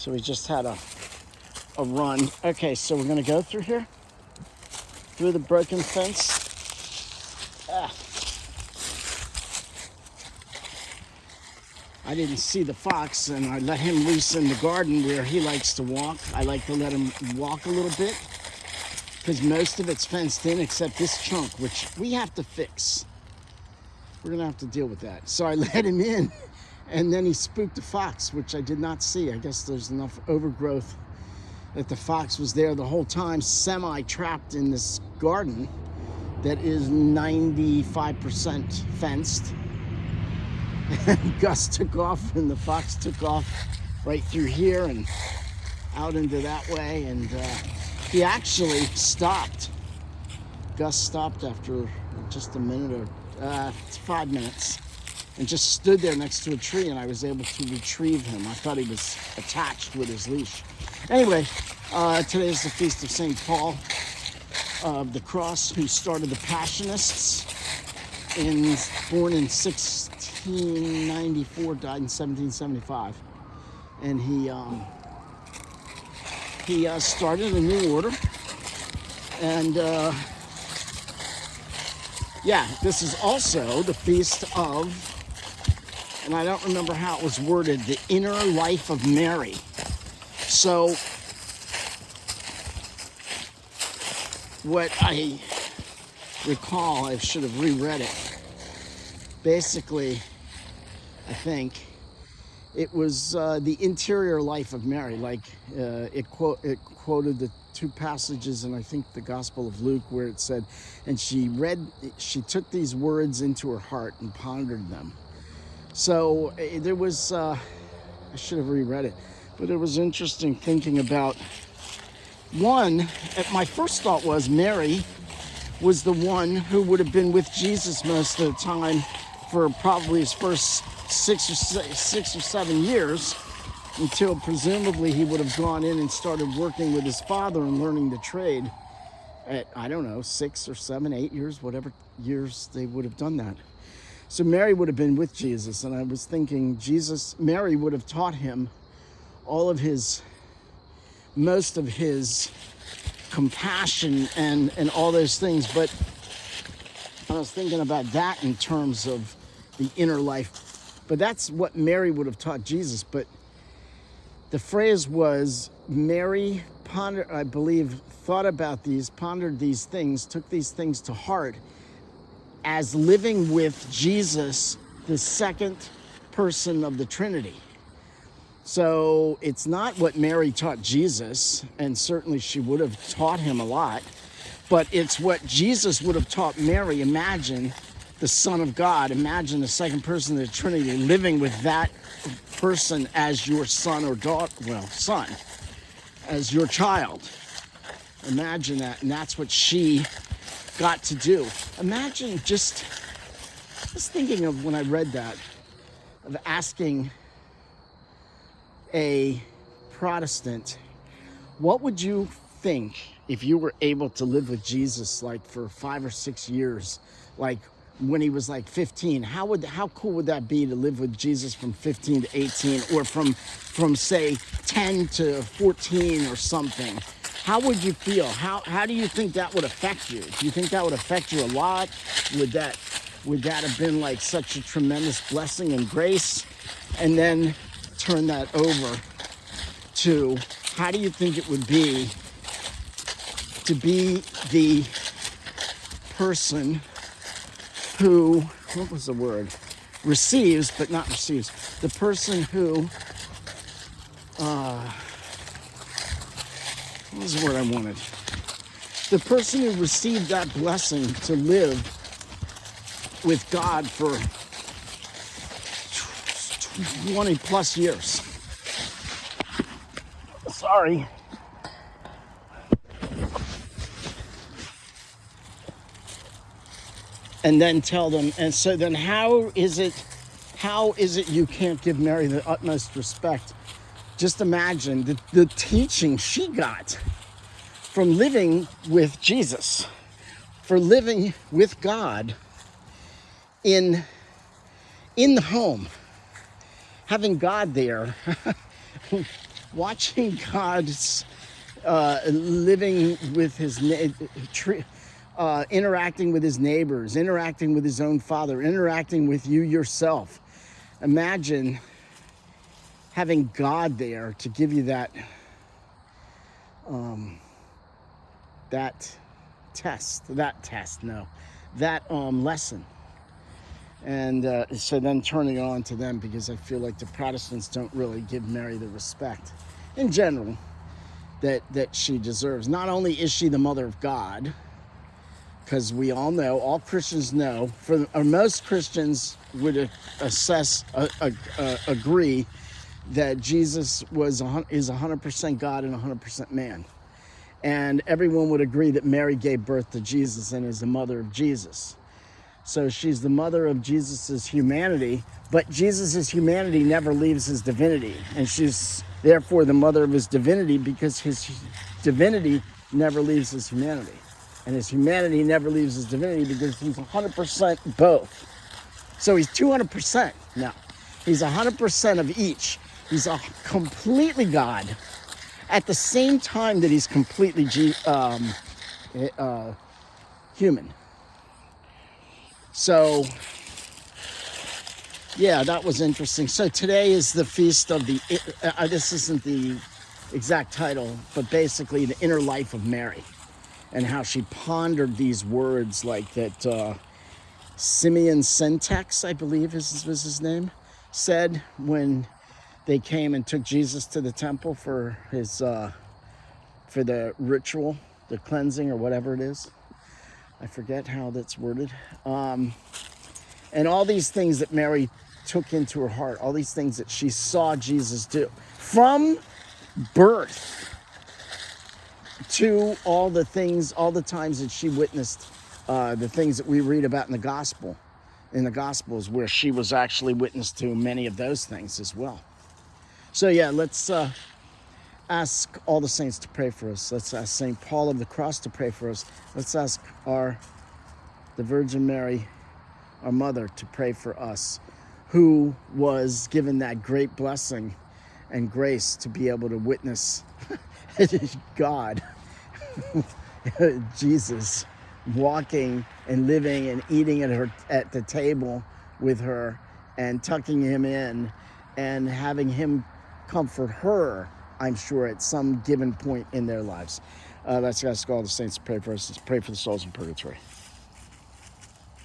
So we just had a run. Okay, so we're gonna go through here, through the broken fence. I didn't see the fox, and I let him loose in the garden where he likes to walk. I like to let him walk a little bit because most of it's fenced in except this chunk, which we have to fix. We're gonna have to deal with that. So I let him in, and then he spooked the fox, which I did not see. I guess there's enough overgrowth that the fox was there the whole time, semi-trapped in this garden that is 95% fenced. And Gus took off, and the fox took off right through here and out into that way, and he actually stopped. Gus stopped after just a minute or 5 minutes and just stood there next to a tree, and I was able to retrieve him. I thought he was attached with his leash. Anyway, today is the Feast of St. Paul of the Cross, who started the Passionists, born in 1694, died in 1775. And he started a new order. And yeah, this is also the feast of, and I don't remember how it was worded, the inner life of Mary. So what I recall, I should have reread it. Basically, I think it was the interior life of Mary. Like it quoted the two passages in, I think, the Gospel of Luke, where it said, and she took these words into her heart and pondered them. So there was, I should have reread it, but it was interesting thinking about, one, my first thought was Mary was the one who would have been with Jesus most of the time for probably his first 6 or 7 years, until presumably he would have gone in and started working with his father and learning the trade at, I don't know, 6 or 7, 8 years, whatever years they would have done that. So Mary would have been with Jesus, and I was thinking Mary would have taught him most of his compassion and all those things. But I was thinking about that in terms of the inner life. But that's what Mary would have taught Jesus. But the phrase was, Mary pondered, I believe, thought about these, pondered these things, took these things to heart as living with Jesus, the second person of the Trinity. So it's not what Mary taught Jesus, and certainly she would have taught him a lot, but it's what Jesus would have taught Mary. Imagine the Son of God, imagine the second person of the Trinity, living with that person as your son or daughter, son, as your child. Imagine that, and that's what she got to do. Imagine just thinking of, when I read that, of asking a Protestant, what would you think if you were able to live with Jesus like for 5 or 6 years, like when he was like 15? How cool would that be to live with Jesus from 15 to 18, or from say 10 to 14 or something? How would you feel? How do you think that would affect you? Do you think that would affect you a lot? Would that have been like such a tremendous blessing and grace? And then turn that over to, how do you think it would be to be the person who, what was the word? Receives, but not receives. The person who, what was the word I wanted? The person who received that blessing to live with God for 20 plus years. Sorry. And then tell them, and so then how is it you can't give Mary the utmost respect? Just imagine the teaching she got from living with Jesus, for living with God in the home, having God there. watching God's living with his interacting with his neighbors, interacting with his own father, interacting with you yourself. Imagine having God there to give you that lesson. And so then turning it on to them, because I feel like the Protestants don't really give Mary the respect in general that she deserves. Not only is she the mother of God, because we all know, all Christians know, or most Christians would agree that Jesus is 100% God and 100% man. And everyone would agree that Mary gave birth to Jesus and is the mother of Jesus. So she's the mother of Jesus's humanity, but Jesus's humanity never leaves his divinity. And she's therefore the mother of his divinity, because his divinity never leaves his humanity. And his humanity never leaves his divinity, because he's 100% both. So he's 200% now. He's 100% of each. He's completely God at the same time that he's completely human. So, yeah, that was interesting. So today is the feast of the, this isn't the exact title, but basically the inner life of Mary, and how she pondered these words like that Simeon Syntax, I believe was his name, said when they came and took Jesus to the temple for his for the ritual, the cleansing or whatever it is. I forget how that's worded. And all these things that Mary took into her heart, all these things that she saw Jesus do from birth to all the times that she witnessed the things that we read about in the Gospels, where she was actually witness to many of those things as well. So yeah, let's ask all the saints to pray for us. Let's ask St. Paul of the Cross to pray for us. Let's ask the Virgin Mary, our mother, to pray for us, who was given that great blessing and grace to be able to witness God, Jesus, walking and living and eating at the table with her, and tucking him in and having him comfort her, I'm sure, at some given point in their lives. Let's ask all the saints to pray for us. Let's pray for the souls in purgatory.